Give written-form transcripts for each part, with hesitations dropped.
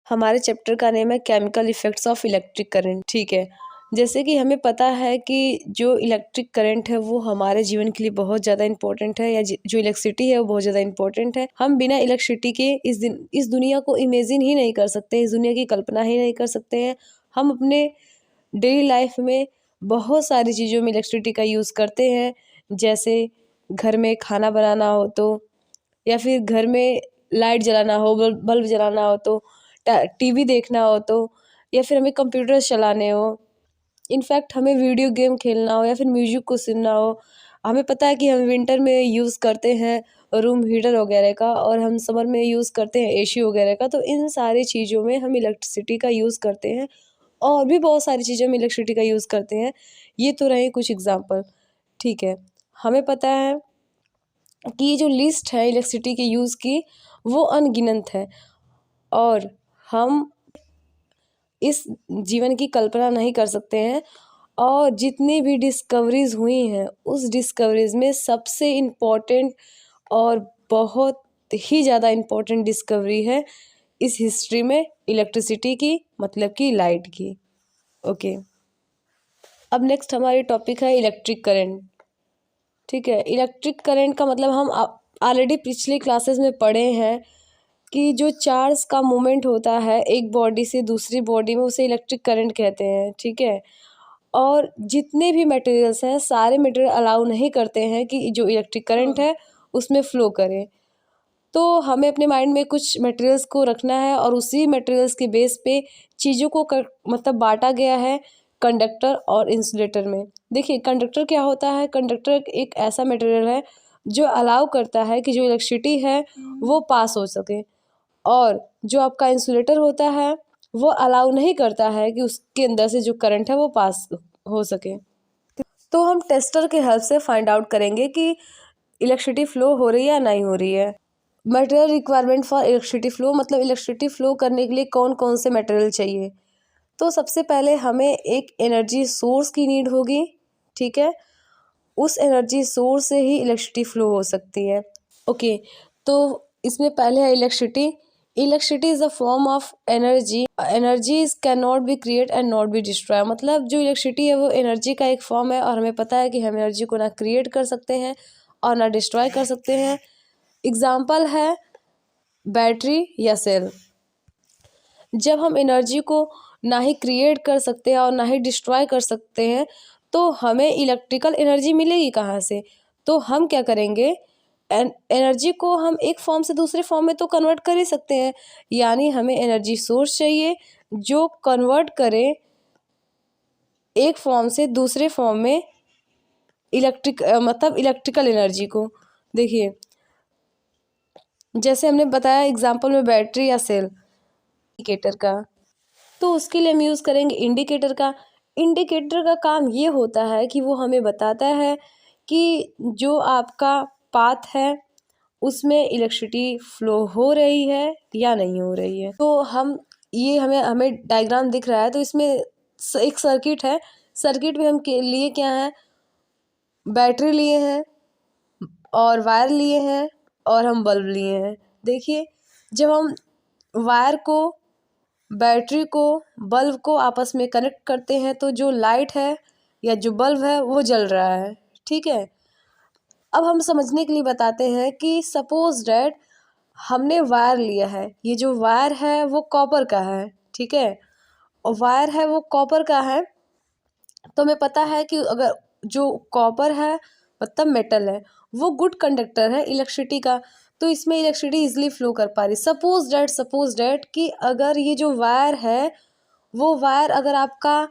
हमारे चैप्टर का नेम है chemical effects of electric current. ठीक है, जैसे कि हमें पता है कि जो इलेक्ट्रिक करंट है वो हमारे जीवन के लिए बहुत ज़्यादा इंपॉर्टेंट है, या जो इलेक्ट्रिसिटी है वो बहुत ज़्यादा इंपॉर्टेंट है। हम बिना इलेक्ट्रिसिटी के इस दुनिया को इमेजिन ही नहीं कर सकते, इस दुनिया की कल्पना ही नहीं कर सकते हैं। हम अपने डेली लाइफ में बहुत सारी चीज़ों में इलेक्ट्रिसिटी का यूज़ करते हैं, जैसे घर में खाना बनाना हो तो, या फिर घर में लाइट जलाना हो, बल्ब जलाना हो तो, टीवी देखना हो तो, या फिर हमें कंप्यूटर चलाने हो, इनफैक्ट हमें वीडियो गेम खेलना हो, या फिर म्यूजिक को सुनना हो। हमें पता है कि हम विंटर में यूज़ करते हैं रूम हीटर वगैरह का, और हम समर में यूज़ करते हैं एसी वगैरह का। तो इन सारी चीज़ों में हम इलेक्ट्रिसिटी का यूज़ करते हैं, और भी बहुत सारी चीज़ों में इलेक्ट्रिसिटी का यूज़ करते हैं। ये तो रहे कुछ एग्जाम्पल। ठीक है, हमें पता है कि ये जो लिस्ट है इलेक्ट्रिसिटी के यूज़ की वो अनगिनत है, और हम इस जीवन की कल्पना नहीं कर सकते हैं। और जितनी भी डिस्कवरीज हुई हैं उस डिस्कवरीज में सबसे इम्पोर्टेंट और बहुत ही ज़्यादा इम्पोर्टेंट डिस्कवरी है इस हिस्ट्री में इलेक्ट्रिसिटी की, मतलब कि लाइट की। ओके, अब नेक्स्ट हमारी टॉपिक है इलेक्ट्रिक करंट। ठीक है, इलेक्ट्रिक करंट का मतलब हम ऑलरेडी पिछली क्लासेस में पढ़े हैं कि जो चार्ज का मूवमेंट होता है एक बॉडी से दूसरी बॉडी में, उसे इलेक्ट्रिक करंट कहते हैं। ठीक है, और जितने भी मटेरियल्स हैं सारे मटेरियल अलाउ नहीं करते हैं कि जो इलेक्ट्रिक करंट है उसमें फ़्लो करे। तो हमें अपने माइंड में कुछ मटेरियल्स को रखना है, और उसी मटेरियल्स के बेस पे चीज़ों को मतलब बांटा गया है कंडक्टर और इंसुलेटर में। देखिए, कंडक्टर क्या होता है? कंडक्टर एक ऐसा मटेरियल है जो अलाउ करता है कि जो इलेक्ट्रिसिटी है वो पास हो सके, और जो आपका इंसुलेटर होता है वो अलाउ नहीं करता है कि उसके अंदर से जो करंट है वो पास हो सके। तो हम टेस्टर के हेल्प से फाइंड आउट करेंगे कि इलेक्ट्रिसिटी फ्लो हो रही है या नहीं हो रही है। Material requirement for electricity flow, मतलब इलेक्ट्रिसिटी फ्लो करने के लिए कौन कौन से मटेरियल चाहिए। तो सबसे पहले हमें एक एनर्जी सोर्स की नीड होगी। ठीक है, उस एनर्जी सोर्स से ही इलेक्ट्रिसिटी फ्लो हो सकती है। ओके, तो इसमें पहले है electricity. Electricity is a form of energy, energies can not be create and not be destroy. मतलब जो इलेक्ट्रिसिटी है वो एनर्जी का एक फॉर्म है, और हमें पता है कि हम एनर्जी को ना क्रिएट कर सकते हैं और ना डिस्ट्रॉय कर सकते हैं। एग्जाम्पल है बैटरी या सेल। जब हम एनर्जी को ना ही क्रिएट कर सकते हैं और ना ही डिस्ट्रॉय कर सकते हैं, तो हमें इलेक्ट्रिकल एनर्जी मिलेगी कहाँ से? तो हम क्या करेंगे, एनर्जी को हम एक फॉर्म से दूसरे फॉर्म में तो कन्वर्ट कर ही सकते हैं। यानी हमें एनर्जी सोर्स चाहिए जो कन्वर्ट करे एक फॉर्म से दूसरे फॉर्म में मतलब इलेक्ट्रिकल एनर्जी को। देखिए, जैसे हमने बताया एग्जांपल में बैटरी या सेल, इंडिकेटर का, तो उसके लिए हम यूज़ करेंगे इंडिकेटर का। इंडिकेटर का काम ये होता है कि वो हमें बताता है कि जो आपका पाथ है उसमें इलेक्ट्रिसिटी फ्लो हो रही है या नहीं हो रही है। तो ये हमें डायग्राम दिख रहा है, तो इसमें एक सर्किट है। सर्किट में हम के लिए क्या है, बैटरी लिए हैं और वायर लिए हैं और हम बल्ब लिए हैं। देखिए, जब हम वायर को, बैटरी को, बल्ब को आपस में कनेक्ट करते हैं तो जो लाइट है या जो बल्ब है वो जल रहा है। ठीक है, अब हम समझने के लिए बताते हैं कि सपोज डैट हमने वायर लिया है, ये जो वायर है वो कॉपर का है। ठीक है, और वायर है वो कॉपर का है, तो हमें पता है कि अगर जो कॉपर है मतलब मेटल है, वो गुड कंडक्टर है इलेक्ट्रिसिटी का, तो इसमें इलेक्ट्रिसिटी इजीली फ्लो कर पा रही। सपोज डैट कि अगर ये जो वायर है वो वायर अगर आपका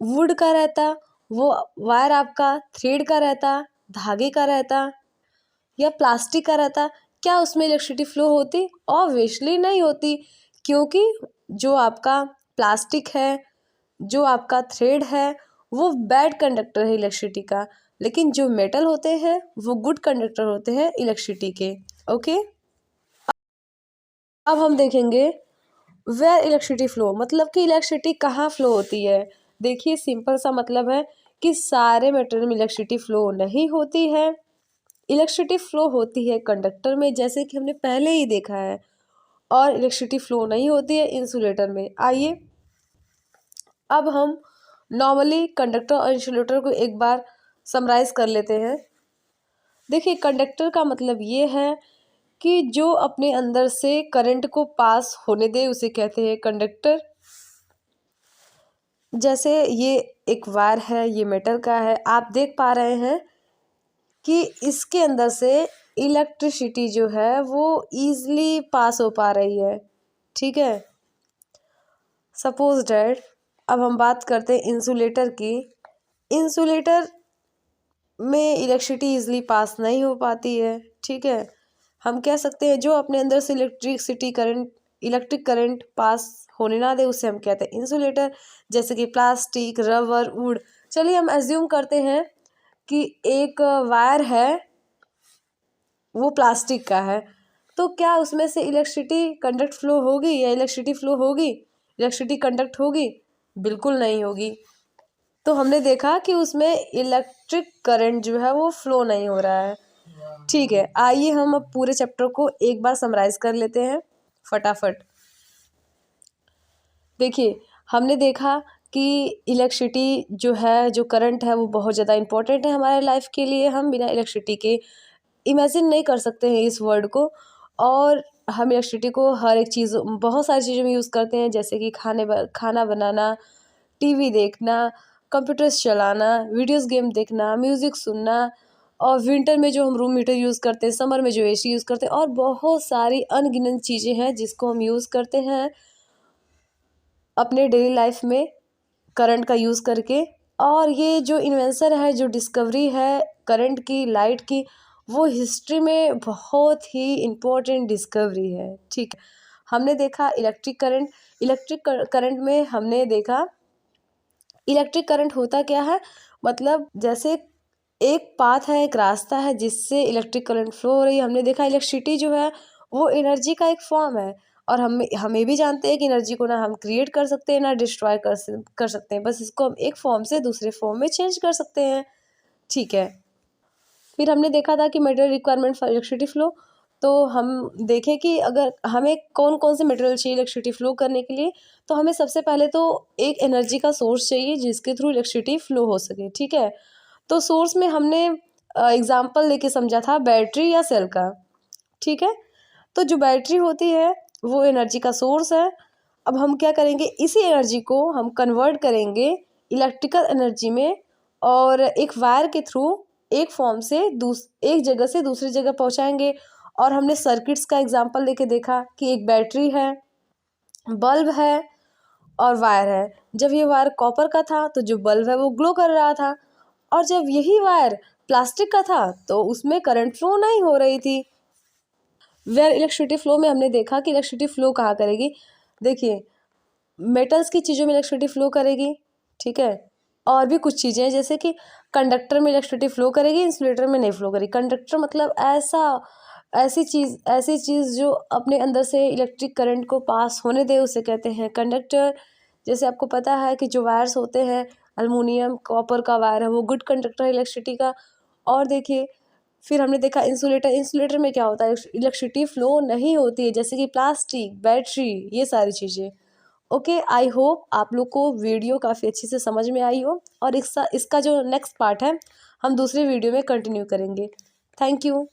वुड का रहता, वो वायर आपका थ्रेड का रहता, धागे का रहता, या प्लास्टिक का रहता, क्या उसमें इलेक्ट्रिसिटी फ्लो होती? ऑब्वियसली नहीं होती, क्योंकि जो आपका प्लास्टिक है, जो आपका थ्रेड है, वो बैड कंडक्टर है इलेक्ट्रिसिटी का, लेकिन जो मेटल होते हैं वो गुड कंडक्टर होते हैं इलेक्ट्रिसिटी के। ओके, अब हम देखेंगे वेयर इलेक्ट्रिसिटी फ्लो, मतलब कि इलेक्ट्रिसिटी कहाँ फ्लो होती है। देखिए, सिंपल सा मतलब है कि सारे मटेरियल में इलेक्ट्रिसिटी फ्लो नहीं होती है। इलेक्ट्रिसिटी फ्लो होती है कंडक्टर में, जैसे कि हमने पहले ही देखा है, और इलेक्ट्रिसिटी फ्लो नहीं होती है इंसुलेटर में। आइए अब हम नॉर्मली कंडक्टर और इंसुलेटर को एक बार समराइज कर लेते हैं। देखिए, कंडक्टर का मतलब ये है कि जो अपने अंदर से करंट को पास होने दे उसे कहते हैं कंडक्टर। जैसे ये एक वायर है, ये मेटल का है, आप देख पा रहे हैं कि इसके अंदर से इलेक्ट्रिसिटी जो है वो ईजिली पास हो पा रही है, ठीक है। सपोज डैट अब हम बात करते हैं इंसुलेटर की। इंसुलेटर में इलेक्ट्रिसिटी ईजिली पास नहीं हो पाती है, ठीक है। हम कह सकते हैं जो अपने अंदर से इलेक्ट्रिक करंट पास होने ना दे उसे हम कहते हैं इंसुलेटर, जैसे कि प्लास्टिक, रबर, वुड। चलिए हम एज्यूम करते हैं कि एक वायर है, वो प्लास्टिक का है, तो क्या उसमें से इलेक्ट्रिसिटी कंडक्ट फ्लो होगी या इलेक्ट्रिसिटी फ्लो होगी, इलेक्ट्रिसिटी कंडक्ट होगी? बिल्कुल नहीं होगी। तो हमने देखा कि उसमें इलेक्ट्रिक करंट जो है वो फ्लो नहीं हो रहा है, ठीक है। आइए हम अब पूरे चैप्टर को एक बार समराइज कर लेते हैं फटाफट। देखिए, हमने देखा कि इलेक्ट्रिसिटी जो है, जो करंट है, वो बहुत ज़्यादा इम्पोर्टेंट है हमारे लाइफ के लिए। हम बिना इलेक्ट्रिसिटी के इमेजिन नहीं कर सकते हैं इस वर्ल्ड को। और हम इलेक्ट्रिसिटी को हर एक चीज़, बहुत सारी चीज़ों में यूज़ करते हैं, जैसे कि खाना बनाना, टीवी देखना, कंप्यूटर्स चलाना, वीडियोस गेम देखना, म्यूज़िक सुनना, और विंटर में जो हम रूम हीटर यूज़ करते हैं, समर में जो एसी यूज़ करते हैं, और बहुत सारी अनगिनत चीज़ें हैं जिसको हम यूज़ करते हैं अपने डेली लाइफ में करंट का यूज़ करके। और ये जो इन्वेंशन है, जो डिस्कवरी है करंट की, लाइट की, वो हिस्ट्री में बहुत ही इम्पोर्टेंट डिस्कवरी है, ठीक है। हमने देखा इलेक्ट्रिक करंट में हमने देखा इलेक्ट्रिक करंट होता क्या है, मतलब जैसे एक पाथ है, एक रास्ता है जिससे इलेक्ट्रिक करंट फ्लो हो रही है। हमने देखा इलेक्ट्रिसिटी जो है वो एनर्जी का एक फॉर्म है, और हम ये भी जानते हैं कि एनर्जी को ना हम क्रिएट कर सकते हैं ना डिस्ट्रॉय कर सकते हैं, बस इसको हम एक फॉर्म से दूसरे फॉर्म में चेंज कर सकते हैं, ठीक है। फिर हमने देखा था कि material requirement for electricity flow. तो हम देखें कि अगर हमें कौन कौन से मटेरियल चाहिए इलेक्ट्रिसिटी फ्लो करने के लिए, तो हमें सबसे पहले तो एक एनर्जी का सोर्स चाहिए जिसके थ्रू इलेक्ट्रिसिटी फ्लो हो सके, ठीक है। तो सोर्स में हमने एग्जाम्पल लेके समझा था बैटरी या सेल का, ठीक है। तो जो बैटरी होती है वो एनर्जी का सोर्स है। अब हम क्या करेंगे, इसी एनर्जी को हम कन्वर्ट करेंगे इलेक्ट्रिकल एनर्जी में, और एक वायर के थ्रू एक जगह से दूसरी जगह पहुंचाएंगे। और हमने सर्किट्स का एग्जांपल लेके देखा कि एक बैटरी है, बल्ब है और वायर है। जब ये वायर कॉपर का था तो जो बल्ब है वो ग्लो कर रहा था, और जब यही वायर प्लास्टिक का था तो उसमें करंट फ्लो नहीं हो रही थी। वेयर इलेक्ट्रिसिटी फ्लो में हमने देखा कि इलेक्ट्रिसिटी फ्लो कहाँ करेगी। देखिए, मेटल्स की चीज़ों में इलेक्ट्रिसिटी फ्लो करेगी, ठीक है। और भी कुछ चीज़ें हैं जैसे कि कंडक्टर में इलेक्ट्रिसिटी फ्लो करेगी, इंसुलेटर में नहीं फ्लो करेगी। कंडक्टर मतलब ऐसी चीज़ जो अपने अंदर से इलेक्ट्रिक करंट को पास होने दे उसे कहते हैं कंडक्टर। जैसे आपको पता है कि जो वायर्स होते हैं, अल्मुनियम कॉपर का वायर है, वो गुड कंडक्टर है इलेक्ट्रिसिटी का। और देखिए, फिर हमने देखा इंसुलेटर में क्या होता है, इलेक्ट्रिसिटी फ्लो नहीं होती है, जैसे कि प्लास्टिक, बैटरी, ये सारी चीज़ें। ओके, आई होप आप लोग को वीडियो काफ़ी अच्छी से समझ में आई हो, और इसका जो नेक्स्ट पार्ट है हम दूसरे वीडियो में कंटिन्यू करेंगे। Thank you.